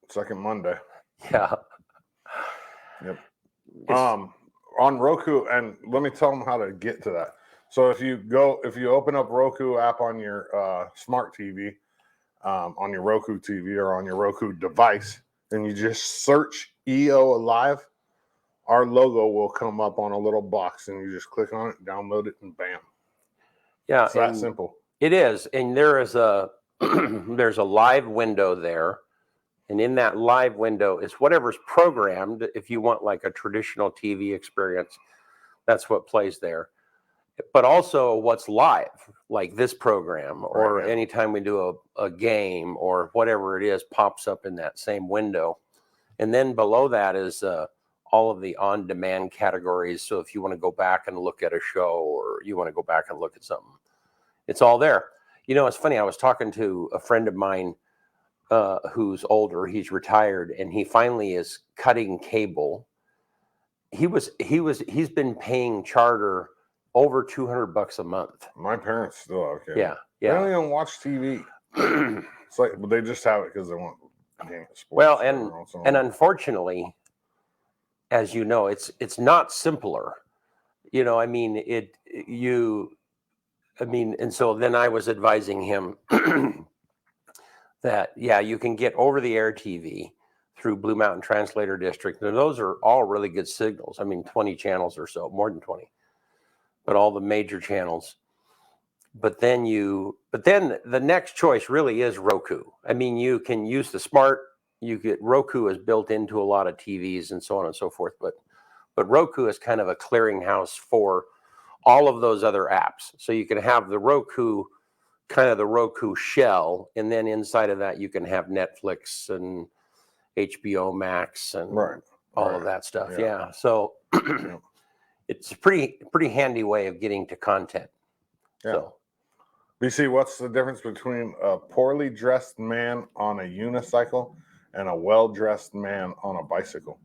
Second Monday. Yeah. Yep. On Roku, and let me tell them how to get to that. So if you open up Roku app on your smart TV, on your Roku TV or on your Roku device, and you just search EOA Live, our logo will come up on a little box, and you just click on it, download it, and bam. Yeah, it's that simple. It is, and there is a there's a live window there. And in that live window is whatever's programmed. If you want like a traditional TV experience, that's what plays there. But also what's live, like this program, or anytime we do a game or whatever it is, pops up in that same window. And then below that is all of the on-demand categories. So if you want to go back and look at a show, or you want to go back and look at something, it's all there. You know, it's funny. I was talking to a friend of mine who's older. He's retired, and he finally is cutting cable. He's been paying Charter over $200 a month. My parents still have cable. Yeah. They don't even watch TV. It's like, but they just have it because they want sports. Well, and unfortunately, as you know, it's not simpler. You know, I mean, and so then I was advising him that, you can get over-the-air TV through Blue Mountain Translator District. And those are all really good signals. I mean, 20 channels or so, more than 20, but all the major channels. But then the next choice really is Roku. I mean, you can use the smart. Roku is built into a lot of TVs and so on and so forth. But Roku is kind of a clearinghouse for all of those other apps. So you can have the Roku, kind of the Roku shell, and then inside of that you can have Netflix and HBO Max and all of that stuff. Yeah. So it's a pretty handy way of getting to content. Yeah. So BC, what's the difference between a poorly dressed man on a unicycle and a well-dressed man on a bicycle?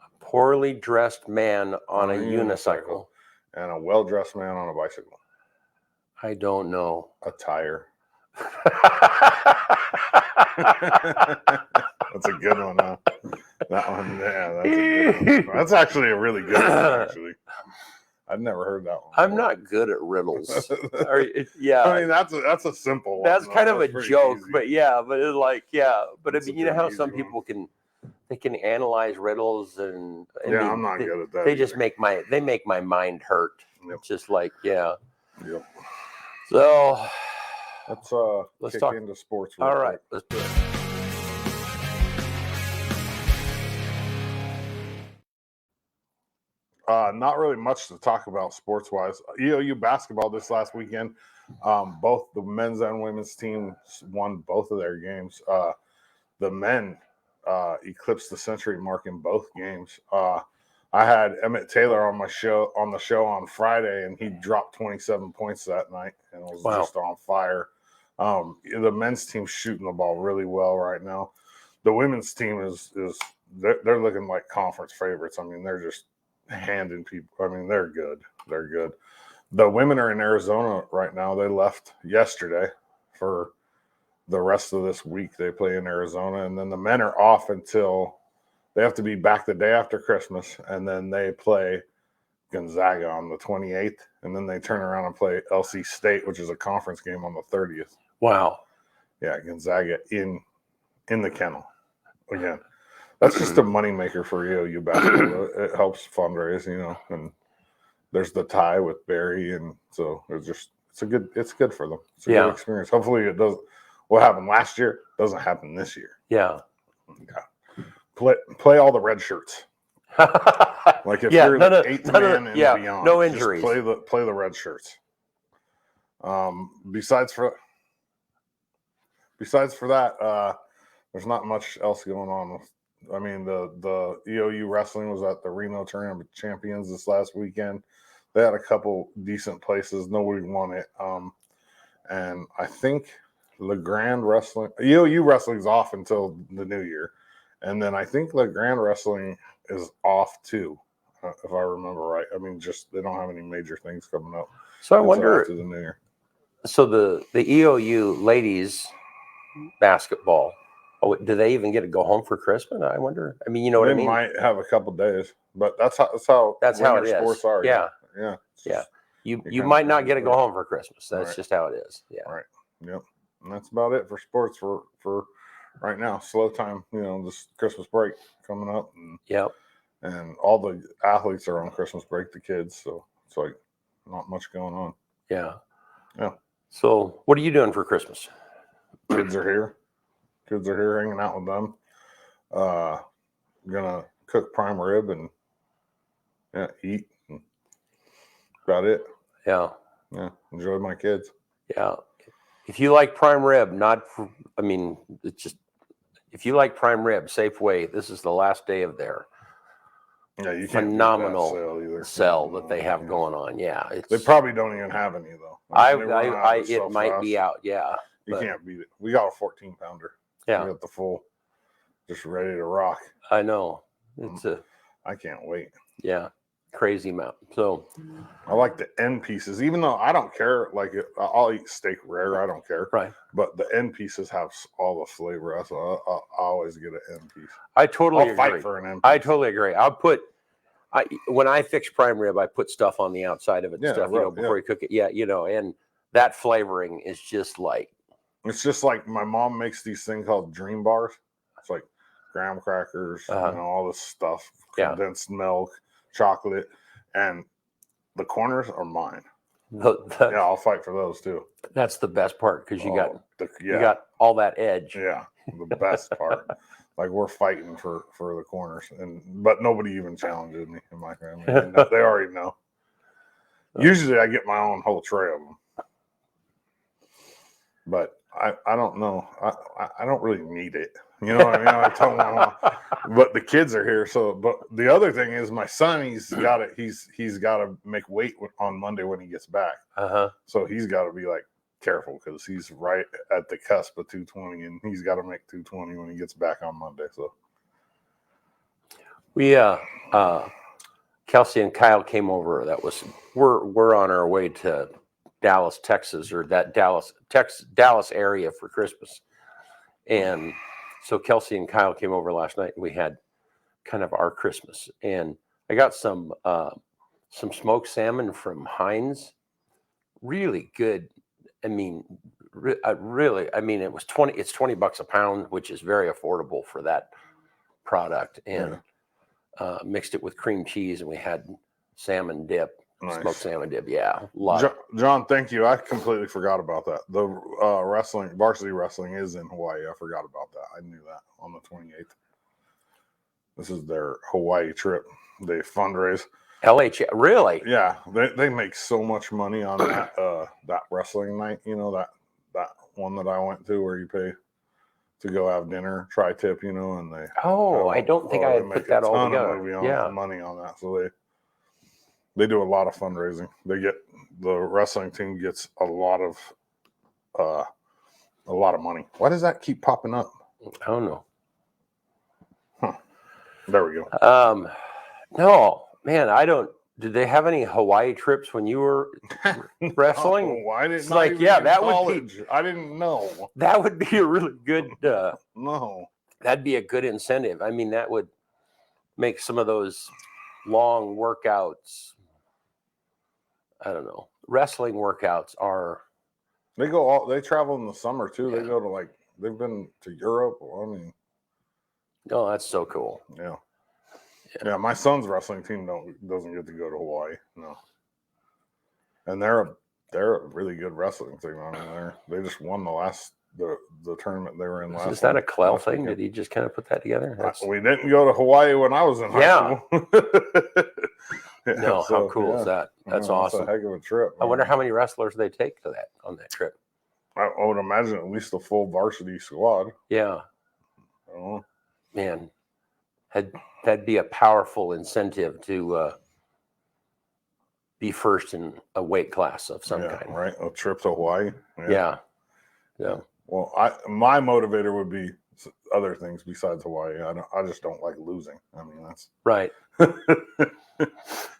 A poorly dressed man on a unicycle and a well-dressed man on a bicycle. I don't know. A tire. That's a good one, huh? That one, that's a good one. That's actually a really good one, actually. I've never heard that one. I'm not good at riddles. Yeah. I mean, that's a simple one. That's kind of a joke, easy. But it's like, But I mean, you know how some people can analyze riddles and I'm not good at that. They just make my mind hurt. Yep. It's just like, Yep. So let's talk into sports. All right, let's do it. Not really much to talk about sports-wise. EOU basketball this last weekend, both the men's and women's teams won both of their games. The men eclipsed the century mark in both games. I had Emmett Taylor on the show on Friday, and he dropped 27 points that night and was just on fire. The men's team's shooting the ball really well right now. The women's team they're looking like conference favorites. I mean, they're just handing people. I mean, they're good. They're good. The women are in Arizona right now. They left yesterday for the rest of this week. They play in Arizona, and then the men are off until they have to be back the day after Christmas, and then they play Gonzaga on the 28th, and then they turn around and play LC State, which is a conference game, on the 30th. Wow. Yeah, Gonzaga in the kennel again. That's just a moneymaker for EOU basketball. It helps fundraise, and there's the tie with Barry, and so it's good for them. It's a good experience. Hopefully it does. What happened last year doesn't happen this year. Yeah. Play all the red shirts. Like if you're the 8th man and beyond, no injuries. Just play the red shirts. Besides for that, there's not much else going on. I mean, the EOU wrestling was at the Reno Tournament of Champions this last weekend. They had a couple decent places. Nobody won it. And I think LeGrand Wrestling, EOU wrestling's off until the new year. And then I think LeGrand Wrestling is off too, if I remember right. I mean, just they don't have any major things coming up. So I wonder, after the new year. So the EOU ladies basketball, Oh, do they even get to go home for Christmas? I wonder. I mean, you know what I They mean? might have a couple days, but that's how That's how winter it is. sports are. Yeah. Yeah. Yeah. You kinda might not get to crazy. go home for Christmas. That's Right. just how it is. Yeah. Right. Yep. And that's about it for sports for right now. Slow time, this Christmas break coming up, Yep. and all the athletes are on Christmas break, the kids, so it's like not much going on. Yeah. Yeah. So, what are you doing for Christmas? Kids are here. Kids are here hanging out with them. Gonna cook prime rib and eat. And about it. Yeah. Yeah. Enjoy my kids. Yeah. If you like prime rib, it's just, if you like prime rib, Safeway, this is the last day of their Yeah, you can't phenomenal beat that sale either. sell that they have going on. Yeah. They probably don't even have any though. It might be out. Yeah. You can't beat it. We got a 14-pounder. Yeah. We got the full, just ready to rock. I know. I can't wait. Yeah. Crazy amount. So I like the end pieces, even though I don't care. Like I'll eat steak rare. I don't care. Right. But the end pieces have all the flavor. So I always get an end piece. I totally agree. Fight for an end piece. I totally agree. When I fix prime rib, I put stuff on the outside of it, before you cook it. Yeah, and that flavoring is just like. It's just like my mom makes these things called dream bars. It's like graham crackers, all this stuff, condensed milk, chocolate, and the corners are mine. I'll fight for those too. That's the best part because you got all that edge. Yeah, the best part. Like we're fighting for the corners, but nobody even challenges me in my family. They already know. Usually, I get my own whole tray of them, but I don't know. I don't really need it. You know what I mean? I tell my mom, but the kids are here. So, but the other thing is, my son, he's got to make weight on Monday when he gets back. So he's got to be like careful because he's right at the cusp of 220, and he's got to make 220 when he gets back on Monday. So we Kelsey and Kyle came over. We're on our way to Dallas, Texas, or that Dallas area for Christmas. And so Kelsey and Kyle came over last night and we had kind of our Christmas. And I got some smoked salmon from Heinz. Really good. I mean, it was it's $20 a pound, which is very affordable for that product. And mixed it with cream cheese and we had salmon dip. Nice. Smoked salmon dip, John, thank you. I completely forgot about that. The varsity wrestling is in Hawaii. I forgot about that. I knew that on the 28th. This is their Hawaii trip. They fundraise. LH, really? Yeah, they make so much money on that wrestling night. That one that I went to where you pay to go have dinner, tri-tip, and they. Oh, I don't think I had put that all together. Money on that, so they do a lot of fundraising. The wrestling team gets a lot of money. Why does that keep popping up? I don't know. There we go. No, man, I don't. Did they have any Hawaii trips when you were wrestling? I didn't. It's like, that would be. I didn't know. That would be a really good. No. That'd be a good incentive. I mean, that would make some of those long workouts. I don't know. Wrestling workouts are. They travel in the summer too. Yeah. They go to they've been to Europe. Oh, that's so cool. Yeah. Yeah, my son's wrestling team doesn't get to go to Hawaii. No. And they're a really good wrestling team. I mean, they just won the tournament they were in last. Is that a Clell thing? Did he just kind of put that together? We didn't go to Hawaii when I was in high school. No, how cool is that? That's awesome. It's a heck of a trip. I wonder how many wrestlers they take on that trip. I would imagine at least a full varsity squad. Yeah. Man, that'd be a powerful incentive to be first in a weight class of some kind. Right. A trip to Hawaii. Yeah. Well, my motivator would be other things besides Hawaii. I just don't like losing. I mean, that's right. The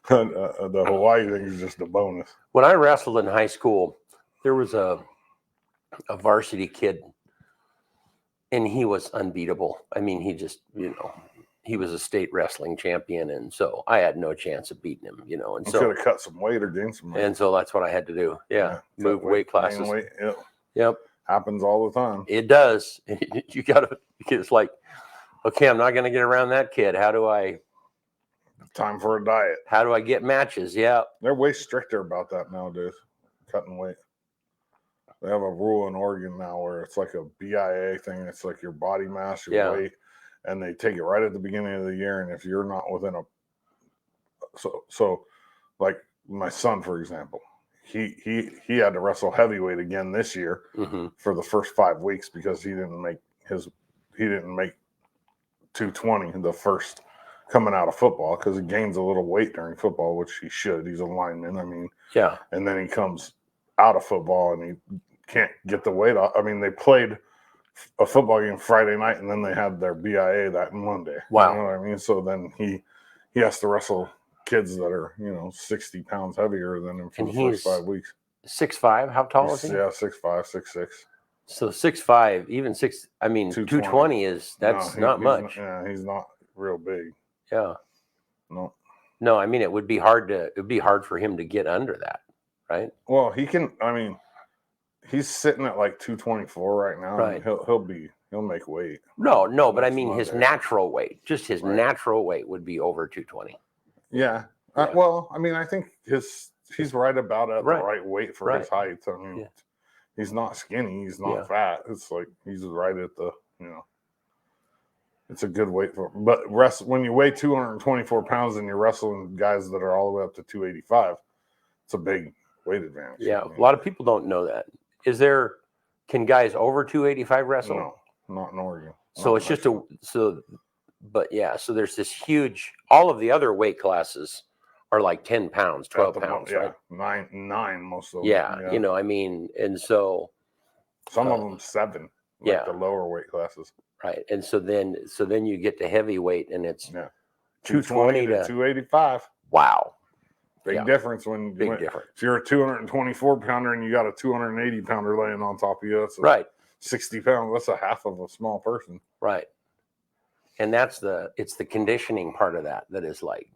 Hawaii thing is just a bonus. When I wrestled in high school, there was a varsity kid, and he was unbeatable. I mean, he just, he was a state wrestling champion, and so I had no chance of beating him, and You so should have cut some weight or gained some weight. and so that's what I had to do. Yeah, move weight classes. gain weight. Yep. Yep, Happens all the time. it does. You gotta. It's like, okay, I'm not gonna get around that kid. How do I get matches? Yeah, they're way stricter about that nowadays. Cutting weight. They have a rule in Oregon now where it's like a BIA thing. It's like your body mass, your weight, and they take it right at the beginning of the year. And if you're not within so like my son, for example, he had to wrestle heavyweight again this year for the first 5 weeks because he didn't make 220 the first coming out of football because he gains a little weight during football, which he should. He's a lineman. I mean, yeah. And then he comes out of football and he can't get the weight off. I mean, they played a football game Friday night and then they had their BIA that Monday. Wow. You know what I mean? So then he has to wrestle kids that are, 60 pounds heavier than him for the first 5 weeks. 6'5"? How tall is he? Yeah, 6'5", 6'6". So 6'5", even 220 that's not much. He's not real big. Yeah. No, I mean, it would be hard for him to get under that, right? Well, he can. I mean, he's sitting at like 224 right now. Right. He'll make weight. No, but I mean his natural weight, just his natural weight would be over 220. Yeah. Well, I mean, I think he's right about at the right weight for his height. I mean, he's not skinny. He's not fat. It's like he's right at the, it's a good weight for him. But when you weigh 224 pounds and you're wrestling guys that are all the way up to 285, it's a big weight advantage. Yeah. A lot of people don't know that. Can guys over 285 wrestle? No, not in Oregon. So it's just so there's this huge, all of the other weight classes are like 10 pounds, 12 pounds, right? Nine, most of them. Yeah. I mean, and so. Some of them 7, the lower weight classes. Right. And so then you get to heavyweight and it's 220 to 285. Wow. Big difference if you're a 224 pounder and you got a 280 pounder laying on top of you. That's 60 pounds. That's a half of a small person. Right. And it's the conditioning part of that is like,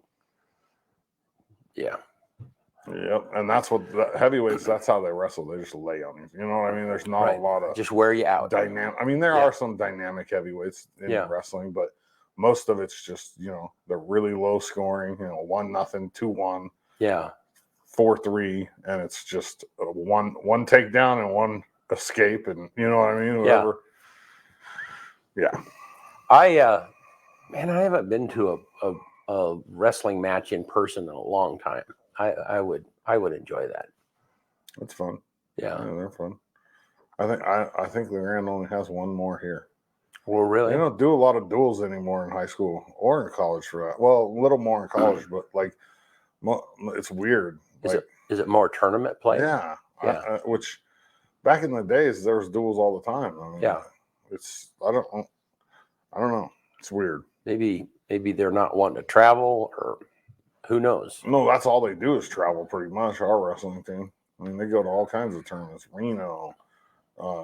yeah. Yep. And that's what the heavyweights, that's how they wrestle. They just lay on you. You know what I mean? There's not a lot of just wear you out. Dynamic. I mean, there are some dynamic heavyweights in wrestling, but most of it's just, they're really low scoring, 1-0, 2-1. Yeah. 4-3, and it's just one takedown and one escape, and you know what I mean? Whatever. Yeah. I haven't been to a wrestling match in person in a long time. I would enjoy that. It's fun. Yeah, they're fun. I think the Grand only has one more here. Well, really? They don't do a lot of duels anymore in high school or in college for that. Well, a little more in college, but like it's weird. Is it more tournament play? Yeah. Which back in the days there was duels all the time. I mean, it's I don't know. It's weird. Maybe they're not wanting to travel, or who knows? No, that's all they do is travel pretty much. Our wrestling team. I mean, they go to all kinds of tournaments. Reno,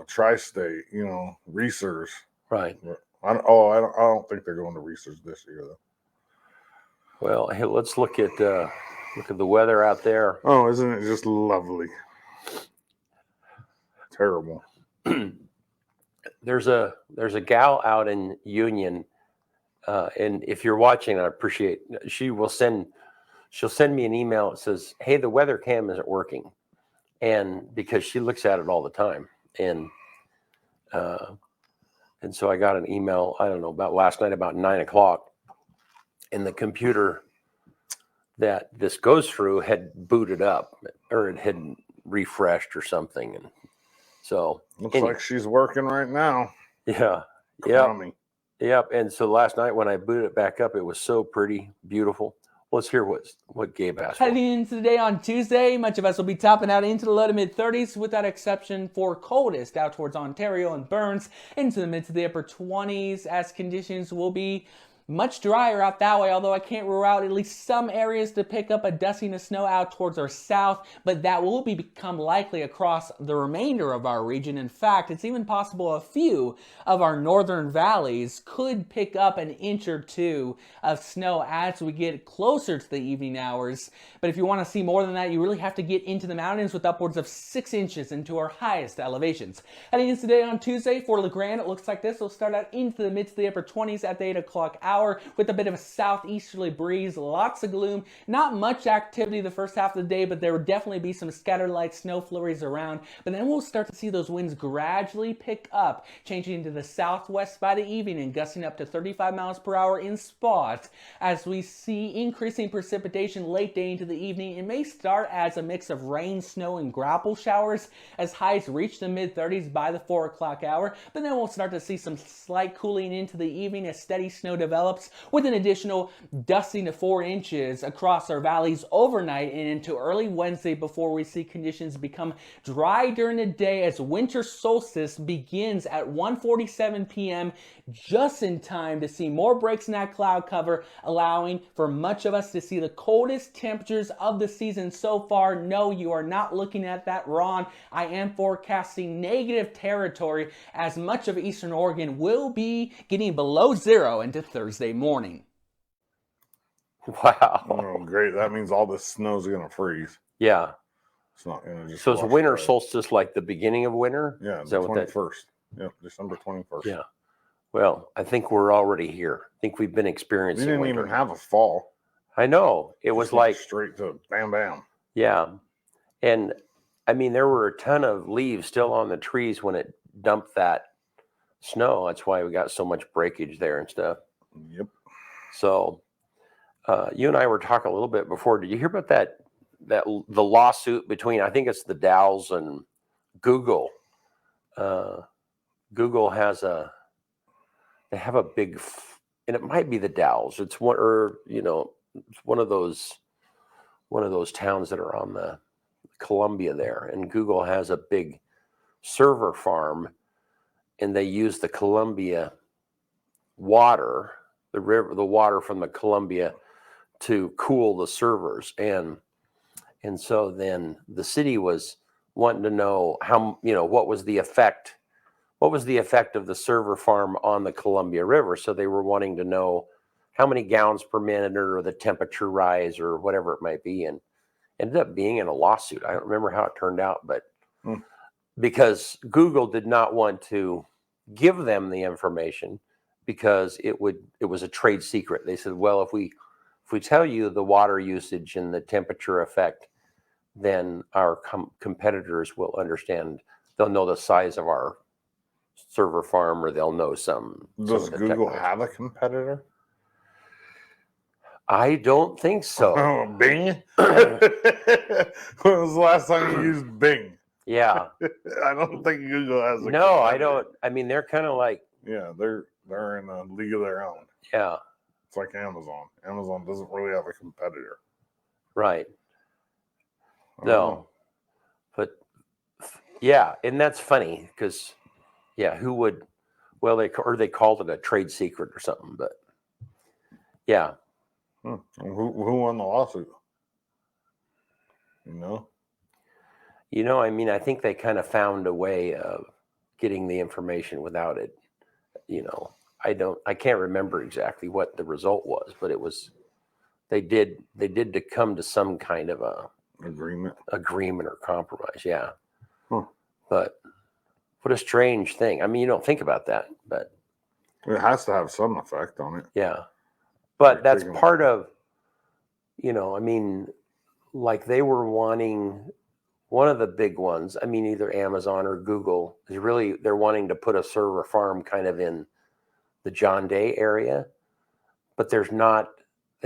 Tri-State, Reesers. Right. I don't think they're going to Reesers this year though. Well, hey, let's look at the weather out there. Oh, isn't it just lovely? Terrible. There's a gal out in Union, and if you're watching, I appreciate. She'll send me an email that says, "Hey, the weather cam isn't working," and because she looks at it all the time, and so I got an email. I don't know, about last night about 9:00, and the computer that this goes through had booted up, or it had refreshed or something, and so looks like she's working right now. Yeah. Yep. And so last night when I booted it back up, it was so pretty, beautiful. Let's hear what Gabe asked for. Heading into the day on Tuesday, much of us will be topping out into the low to mid 30s, with that exception for coldest out towards Ontario and Burns, into the mid to the upper 20s, as conditions will be Much drier out that way, although I can't rule out at least some areas to pick up a dusting of snow out towards our south, but that will become likely across the remainder of our region. In fact, it's even possible a few of our northern valleys could pick up an inch or two of snow as we get closer to the evening hours. But if you want to see more than that, you really have to get into the mountains with upwards of 6 inches into our highest elevations. Heading into today on Tuesday for LeGrand, it looks like this will start out into the mid to the upper 20s at the 8 o'clock hour with a bit of a southeasterly breeze, lots of gloom, not much activity the first half of the day, but there will definitely be some scattered light snow flurries around. But then we'll start to see those winds gradually pick up, changing to the southwest by the evening and gusting up to 35 miles per hour in spots as we see increasing precipitation late day into the evening. It may start as a mix of rain, snow, and grapple showers as highs reach the mid-30s by the 4 o'clock hour, but then we'll start to see some slight cooling into the evening as steady snow develops, with an additional dusting to 4 inches across our valleys overnight and into early Wednesday before we see conditions become dry during the day as winter solstice begins at 1:47 p.m. just in time to see more breaks in that cloud cover, allowing for much of us to see the coldest temperatures of the season so far. No, you are not looking at that wrong. I am forecasting negative territory as much of eastern Oregon will be getting below zero into Thursday morning. Wow. Oh, great. That means all this snow's going to freeze. Yeah. It's not going to just. So it's wash winter away. solstice like the beginning of winter? Yeah, Is the that what that- 21st. Yeah, December 21st. Yeah. Well, I think we're already here. I think we've been We experiencing didn't winter. even have a fall. I know. It was Just went like, straight to bam, bam. yeah. And I mean, there were a ton of leaves still on the trees when it dumped that snow. That's why we got so much breakage there and stuff. Yep. So you and I were talking a little bit before. Did you hear about that the lawsuit between, I think it's the Dows and Google? Google has they have a big, and it might be the Dows. It's one, or it's one of those towns that are on the Columbia there, and Google has a big server farm, and they use the Columbia water, the water from the Columbia, to cool the servers, and so then the city was wanting to know how, what was the effect of the server farm on the Columbia River. So they were wanting to know how many gallons per minute or the temperature rise or whatever it might be, and ended up being in a lawsuit. I don't remember how it turned out, but because Google did not want to give them the information because it was a trade secret. They said, well, if we tell you the water usage and the temperature effect, then our competitors will understand. They'll know the size of our server farm, or they'll know some. Does of the Google technology. have a competitor? I don't think so. Oh, Bing? When was the last time you used Bing? Yeah. I don't think Google has a No, I competitor. don't. I mean, they're kind of like, Yeah, they're in a league of their own. yeah, It's like Amazon. Amazon doesn't really have a competitor. right. I don't know. No, but yeah, and that's funny because, yeah, who would? Well, they called it a trade secret or something, but yeah, Who won the lawsuit? I mean, I think they kind of found a way of getting the information without it. I can't remember exactly what the result was, but it was they did to come to some kind of a agreement or compromise. Yeah. Huh. But what a strange thing. I mean, you don't think about that, but It has to have some effect on it. yeah. But Like that's taking- part of, I mean, like they were wanting, one of the big ones, I mean, either Amazon or Google is really, they're wanting to put a server farm kind of in the John Day area, but they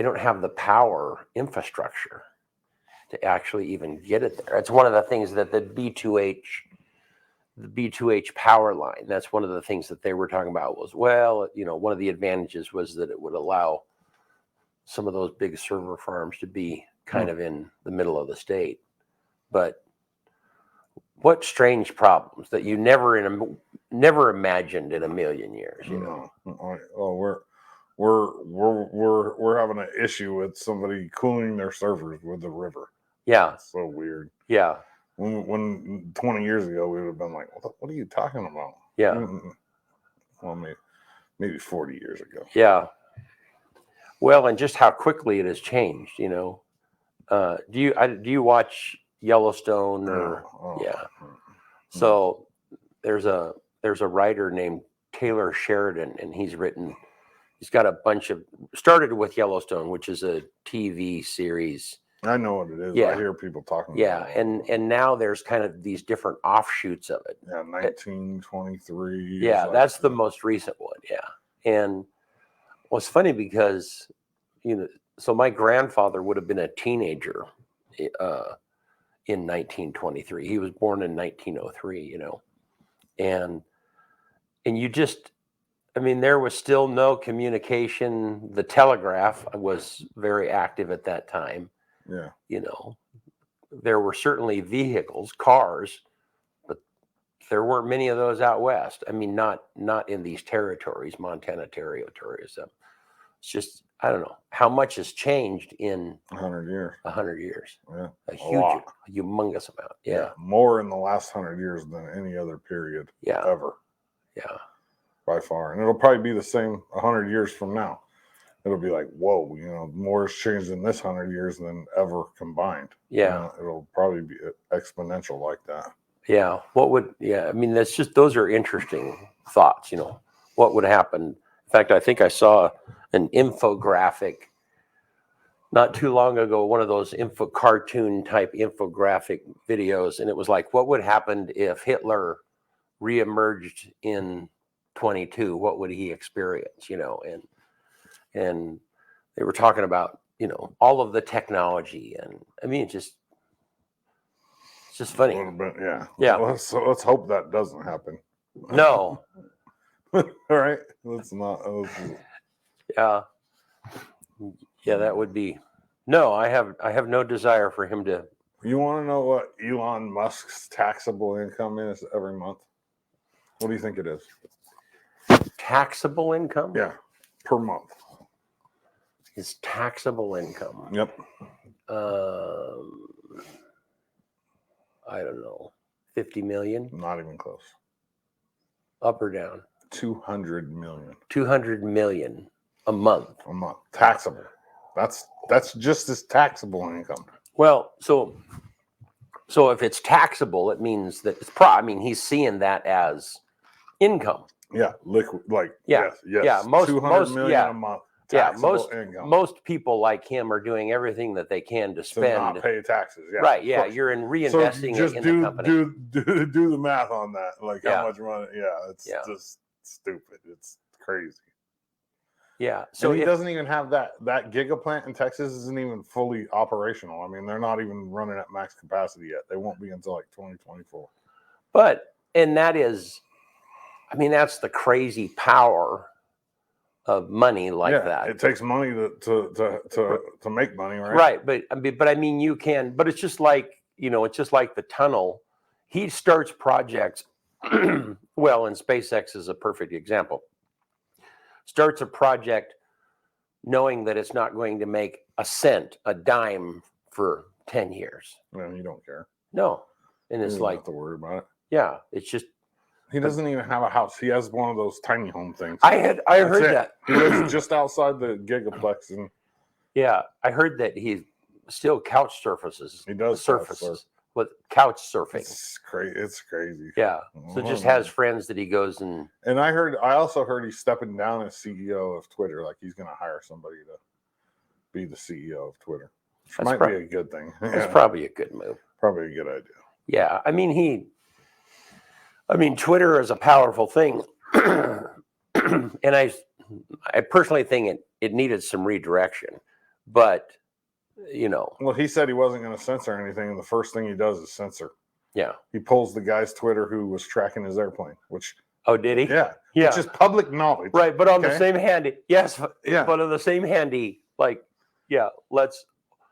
don't have the power infrastructure to actually even get it there. It's one of the things that the B2H power line, that's one of the things that they were talking about was, well, one of the advantages was that it would allow some of those big server farms to be kind of in the middle of the state. But what strange problems that you never imagined in a million years, No. Oh, we're having an issue with somebody cooling their servers with the river. Yeah. It's so weird. Yeah. When 20 years ago we would have been like, what are you talking about? Yeah. Well, maybe 40 years ago. Yeah. Well, and just how quickly it has changed, you know. Do you watch Yellowstone or yeah? So there's a writer named Taylor Sheridan, and he's got a bunch of started with Yellowstone, which is a TV series. I know what it is. Yeah. I hear people talking about it. And now there's kind of these different offshoots of it. Yeah, 1923. Yeah, that's the most recent one. Yeah. And well, it's funny because, you know, so my grandfather would have been a teenager in 1923. He was born in 1903, you know. And you just, I mean, there was still no communication. The telegraph was very active at that time. Yeah. You know, there were certainly vehicles, cars, but there weren't many of those out west. I mean, not in these territories, Montana territories. It's just, I don't know how much has changed in 100 years. 100 years. Yeah. A huge, humongous amount. Yeah. More in the last 100 years than any other period ever. Yeah. By far. And it'll probably be the same 100 years from now. It'll be like, whoa, you know, more has changed in this 100 years than ever combined. Yeah. You know, it'll probably be exponential like that. Yeah. I mean, that's just, those are interesting thoughts, you know, what would happen. In fact, I think I saw an infographic not too long ago, one of those cartoon type infographic videos. And it was like, what would happen if Hitler reemerged in 22? What would he experience, you know? And they were talking about, you know, all of the technology, and I mean, it's just funny. A little bit, yeah. Yeah. Let's hope that doesn't happen. No. All right. Let's not. Yeah. Yeah, that would be. No, I have no desire for him to. You want to know what Elon Musk's taxable income is every month? What do you think it is? Taxable income? Yeah, per month. His taxable income. Yep. I don't know. 50 million? Not even close. Up or down? 200 million. 200 million a month. A month. Taxable. That's just his taxable income. Well, so if it's taxable, it means that it's I mean, he's seeing that as income. Yeah, liquid, like yeah, yes. Yeah, most 200 million a month. Most people like him are doing everything that they can to spend. To not pay taxes. Yeah, right. Yeah, you're reinvesting so it in the company. Do the math on that. Like how much money? Yeah, it's just stupid. It's crazy. Yeah. So he doesn't even have that giga plant in Texas isn't even fully operational. I mean, they're not even running at max capacity yet. They won't be until like 2024. And that is, I mean, that's the crazy power of money like that. It takes money to make money, right? Right. But I mean, you can, but it's just like, you know, it's just like the tunnel. He starts projects. Well, and SpaceX is a perfect example. Starts a project knowing that it's not going to make a cent, a dime for 10 years. Well, you don't care. No. And it's like, don't have to worry about it. Yeah. It's just, he doesn't even have a house. He has one of those tiny home things. I heard that. He lives just outside the gigaplex. And yeah, I heard that he still couch surfaces. He does surfaces with couch surfing. It's crazy. It's crazy. Yeah. So just has friends that he goes and. And I also heard he's stepping down as CEO of Twitter. Like he's going to hire somebody to be the CEO of Twitter. Which might be a good thing. That's probably a good move. Probably a good idea. Yeah. I mean, Twitter is a powerful thing. And I personally think it needed some redirection, but you know. Well, he said he wasn't going to censor anything, and the first thing he does is censor. Yeah. He pulls the guy's Twitter who was tracking his airplane, which. Oh, did he? Yeah. Yeah. Which is public knowledge. Right. But on the same hand, yes. Yeah. But on the same hand, let's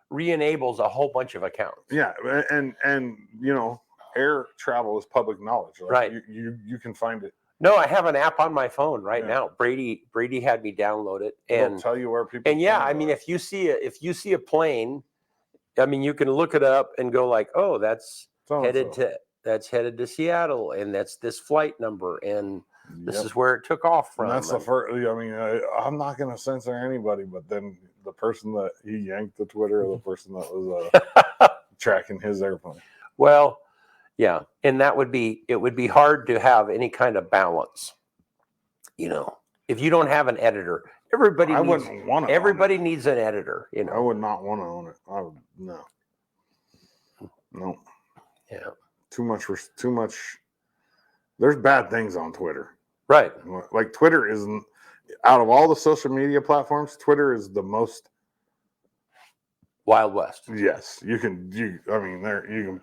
re-enables a whole bunch of accounts. Yeah. And you know, air travel is public knowledge. Like right. You can find it No, I have an app on my phone right Yeah. now. Brady had me download it, It'll and tell you where people. I mean, if you see a plane, I mean, you can look it up and go like, oh, that's headed to Seattle, and that's this flight number, and this is where it took off from. And that's the first. I mean, I'm not going to censor anybody, but then the person that he yanked the Twitter, or the person that was tracking his airplane. Well, yeah, and it would be hard to have any kind of balance. You know, if you don't have an editor, everybody needs an editor. You know, I would not want to own it. I would no. Yeah. Too much. There's bad things on Twitter. Right. Like Twitter isn't, out of all the social media platforms, Twitter is the most Wild West. Yes, you can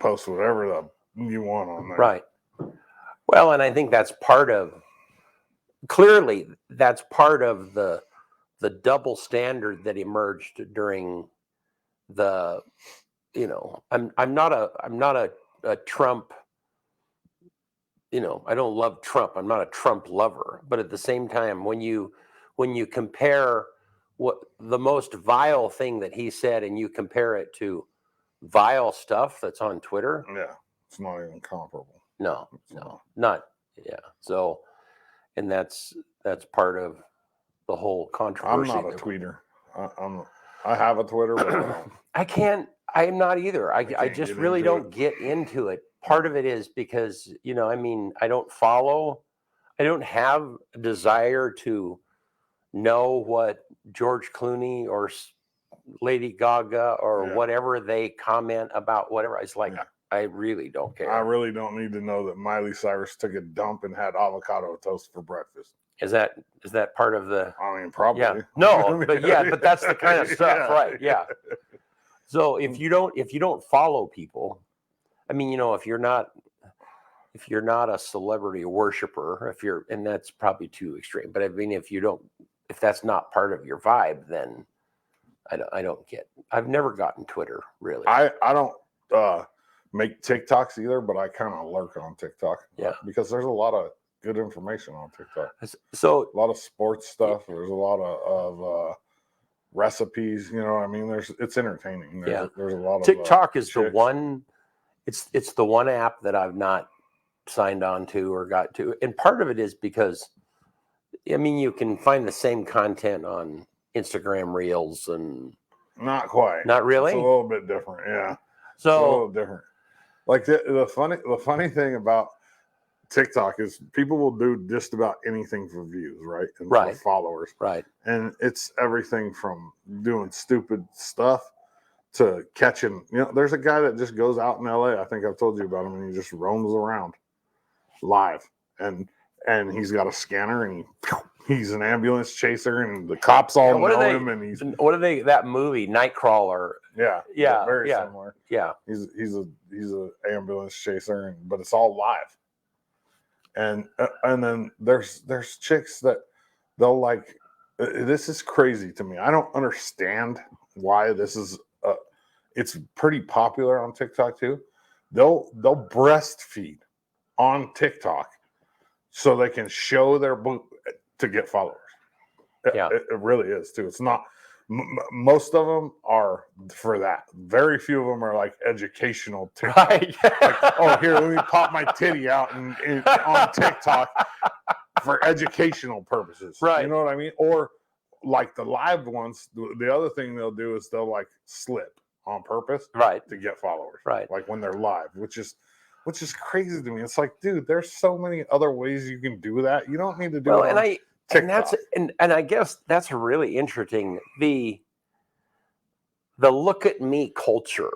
post whatever you want on there. Right. Well, and I think that's part of the double standard that emerged during the, I'm not a Trump, I don't love Trump. I'm not a Trump lover, but at the same time, when you compare what the most vile thing that he said and you compare it to vile stuff that's on Twitter, it's not even comparable. No, not. Yeah. So, and that's part of the whole controversy. I'm not a tweeter. I have a Twitter, but I don't. I'm not either. I just really don't get into it. Part of it is because, I don't follow. I don't have a desire to know what George Clooney or Lady Gaga or whatever they comment about, whatever. It's like, I really don't care. I really don't need to know that Miley Cyrus took a dump and had avocado toast for breakfast. Is that part of the? I mean, probably. Yeah. No, but that's the kind of stuff, right? Yeah. So if you don't follow people, I mean, if you're not a celebrity worshiper, and that's probably too extreme, but I mean, if that's not part of your vibe, then I don't get. I've never gotten Twitter really. I don't make TikToks either, but I kind of lurk on TikTok. Yeah, because there's a lot of good information on TikTok. So a lot of sports stuff. There's a lot of recipes. You know what I mean? It's entertaining. There's a lot of TikTok is the one. It's the one app that I've not signed on to or got to, and part of it is because, I mean, you can find the same content on Instagram Reels and not quite. Not really. It's a little bit different. Yeah. So it's a little different. Like the funny thing about TikTok is people will do just about anything for views, right? And for followers. Right. And it's everything from doing stupid stuff to catching. There's a guy that just goes out in LA. I think I've told you about him, and he just roams around live. And he's got a scanner, and he's an ambulance chaser, and the cops all know him. And what are they? That movie Nightcrawler. Yeah. Very similar. Yeah. He's a ambulance chaser, but it's all live. And then there's chicks that they'll like. This is crazy to me. I don't understand why this is. It's pretty popular on TikTok too. They'll breastfeed on TikTok so they can show their boob to get followers. Yeah, it really is too. It's not. Most of them are for that. Very few of them are like educational TikTok. Right. Like, oh, here, let me pop my titty out on TikTok for educational purposes. Right. You know what I mean? Or like the live ones, the other thing they'll do is they'll like slip on purpose, right, to get followers, right? Like when they're live, which is crazy to me. It's like, dude, there's so many other ways you can do that. You don't need to do it. And I guess that's really interesting. The look at me culture,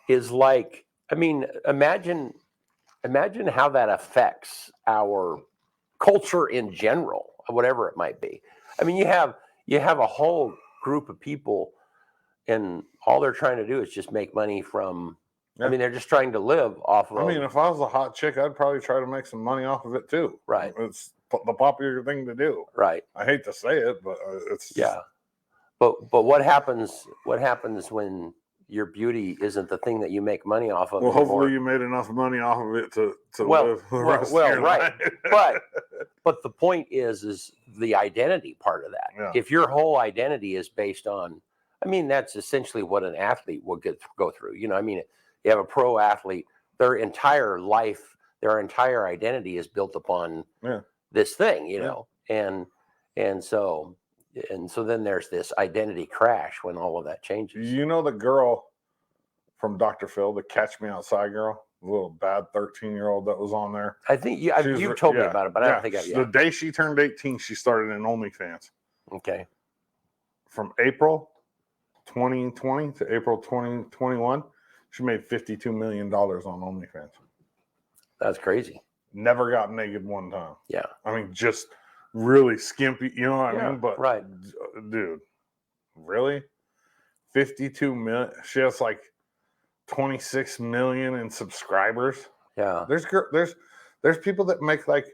is like, I mean, imagine how that affects our culture in general, whatever it might be. I mean, you have a whole group of people, and all they're trying to do is just make money from. I mean, they're just trying to live off of. I mean, if I was a hot chick, I'd probably try to make some money off of it too. Right. It's the popular thing to do. Right. I hate to say it, but it's But what happens when your beauty isn't the thing that you make money off of Well, anymore. hopefully you made enough money off of it to live the rest of your right. life. But the point is the identity part of that. Yeah. If your whole identity is based on, I mean, that's essentially what an athlete will go through. You know, I mean, you have a pro athlete, their entire life, their entire identity is built upon this thing, you know, and so then there's this identity crash when all of that changes. You know the girl from Dr. Phil, the Catch Me Outside girl, the little bad 13-year-old that was on there. I think you've told me about it, but I don't think I've. The day she turned 18, she started in OnlyFans. Okay. From April 2020 to April 2021, she made $52 million on OnlyFans. That's crazy. Never got naked one time. Yeah. I mean, just really skimpy, you know what I mean? But right. Dude, really? 52 million. She has like 26 million in subscribers. Yeah. There's people that make like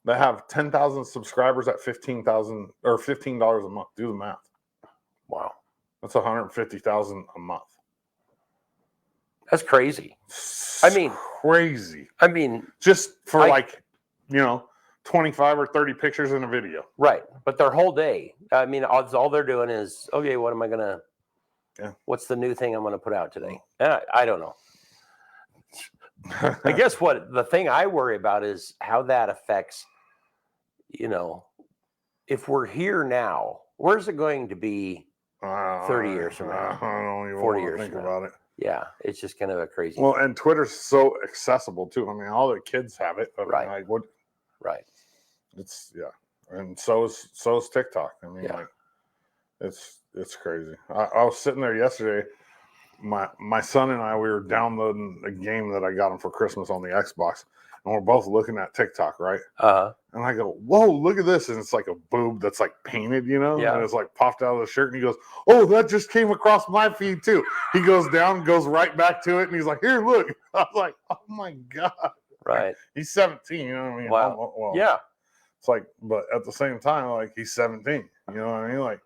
that have 10,000 subscribers at 15,000 or $15 a month. Do the math. Wow. That's 150,000 a month. That's crazy. I mean, crazy. I mean, just for 25 or 30 pictures in a video. Right. But their whole day, I mean, all they're doing is, okay, what am I going to, what's the new thing I'm going to put out today? And I don't know. I guess the thing I worry about is how that affects, you know, if we're here now, where's it going to be 30 years from now? I don't even 40 want years to think from about it. Yeah, it's just kind of a crazy. Well, and Twitter's so accessible too. I mean, all the kids have it. I mean, right. Like, what? Right. It's and so is TikTok. I mean, like, it's crazy. I was sitting there yesterday. My son and I, we were downloading a game that I got him for Christmas on the Xbox, and we're both looking at TikTok, right? And I go, "Whoa, look at this!" And it's like a boob that's like painted, you know, and it's like popped out of the shirt. And he goes, "Oh, that just came across my feed too." He goes down, goes right back to it, and he's like, "Here, look." I was like, "Oh my god!" Right. He's 17. You know what I mean? Wow. Well, yeah. It's like, but at the same time, like, he's 17. You know what I mean? Like,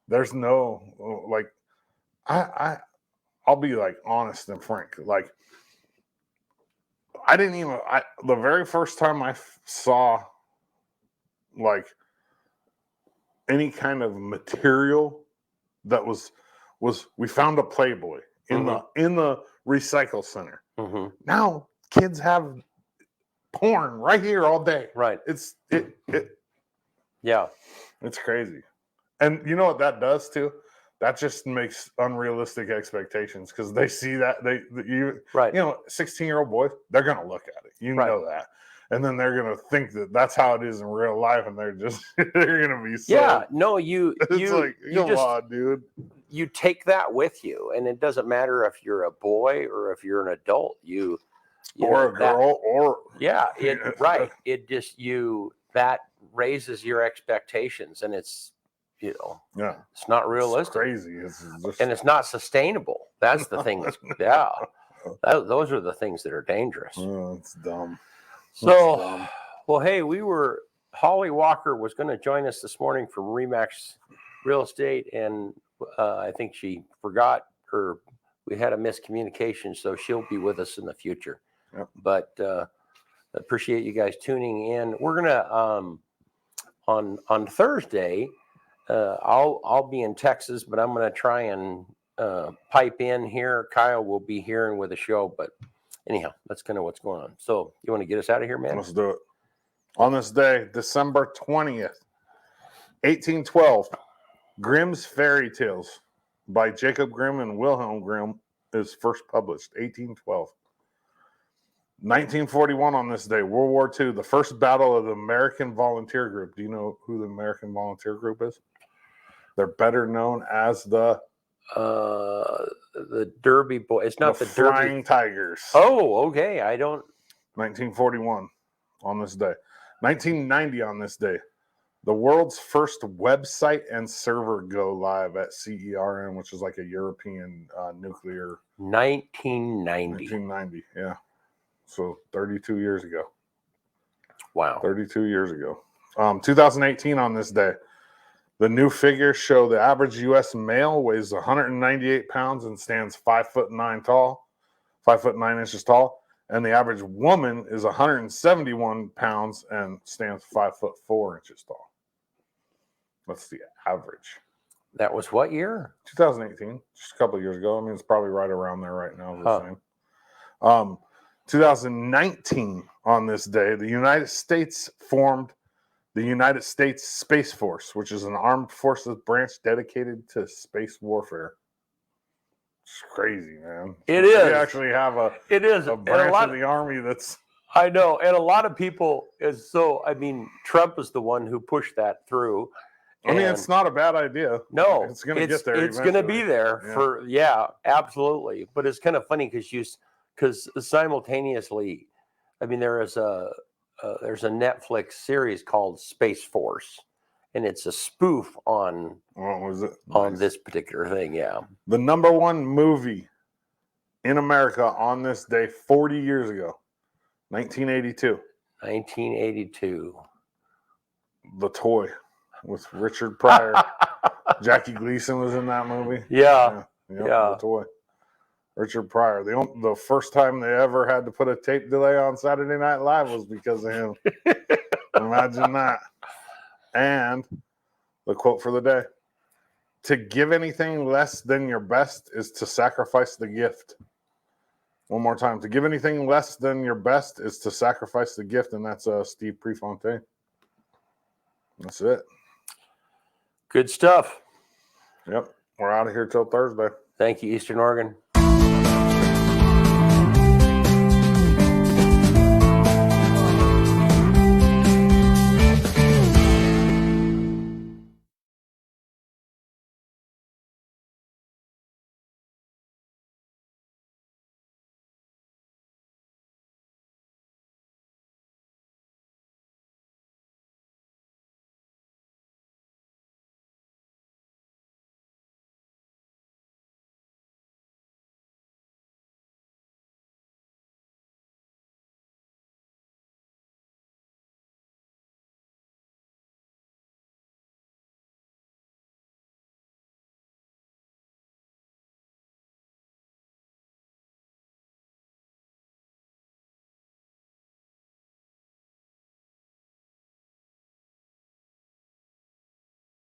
there's no like, I'll be like honest and frank. Like, the very first time I saw like any kind of material that was we found a Playboy in the recycle center. Mm-hmm. Now kids have porn right here all day. Right. It's crazy. And you know what that does too? That just makes unrealistic expectations because they see that you know, 16-year-old boys, they're gonna look at it. You know that, and then they're gonna think that that's how it is in real life, and they're gonna be so. It's like, come on, dude. You take that with you, and it doesn't matter if you're a boy or if you're an adult. Or a girl, or It just that raises your expectations, and it's. You know, it's not realistic. It's crazy. And it's not sustainable. That's the thing. Those are the things that are dangerous. Oh, it's dumb. So, well, hey, Holly Walker was going to join us this morning from Remax Real Estate, and I think she forgot, or we had a miscommunication, so she'll be with us in the future. Yep. But appreciate you guys tuning in. We're gonna on Thursday. I'll be in Texas, but I'm going to try and pipe in here. Kyle will be here and with the show, but anyhow, that's kind of what's going on. So you want to get us out of here, man? Let's do it. On this day, December 20th, 1812, Grimm's Fairy Tales by Jacob Grimm and Wilhelm Grimm is first published, 1812. 1941 on this day, World War II, the first battle of the American Volunteer Group. Do you know who the American Volunteer Group is? They're better known as the Derby Boy. It's not the Flying Tigers. Oh, okay. I don't. 1941 on this day. 1990 on this day, the world's first website and server go live at CERN, which is like a European nuclear. 1990. Yeah. So 32 years ago. Wow. 32 years ago. 2018 on this day, The new figures show the average U.S. male weighs 198 pounds and stands 5'9" tall, 5'9" tall, and the average woman is 171 pounds and stands 5'4" tall. That's the average. That was what year? 2018, just a couple of years ago. I mean, it's probably right around there right now. The same. 2019, on this day, the United States formed the United States Space Force, which is an armed forces branch dedicated to space warfare. It's crazy, man. It We is. actually have a branch of the army that's. I know, and a lot of people Trump is the one who pushed that through. I mean, it's not a bad idea. No, it's going to get there. It's going to be there absolutely. But it's kind of funny because simultaneously, I mean, there's a Netflix series called Space Force, and it's a spoof on this particular thing. Yeah, the number one movie in America on this day 40 years ago, 1982. 1982. The Toy with Richard Pryor. Jackie Gleason was in that movie. Yeah. The Toy. Richard Pryor. The first time they ever had to put a tape delay on Saturday Night Live was because of him. Imagine that. And the quote for the day: to give anything less than your best is to sacrifice the gift. One more time. To give anything less than your best is to sacrifice the gift. And that's Steve Prefontaine. That's it. Good stuff. Yep. We're out of here till Thursday. Thank you, Eastern Oregon.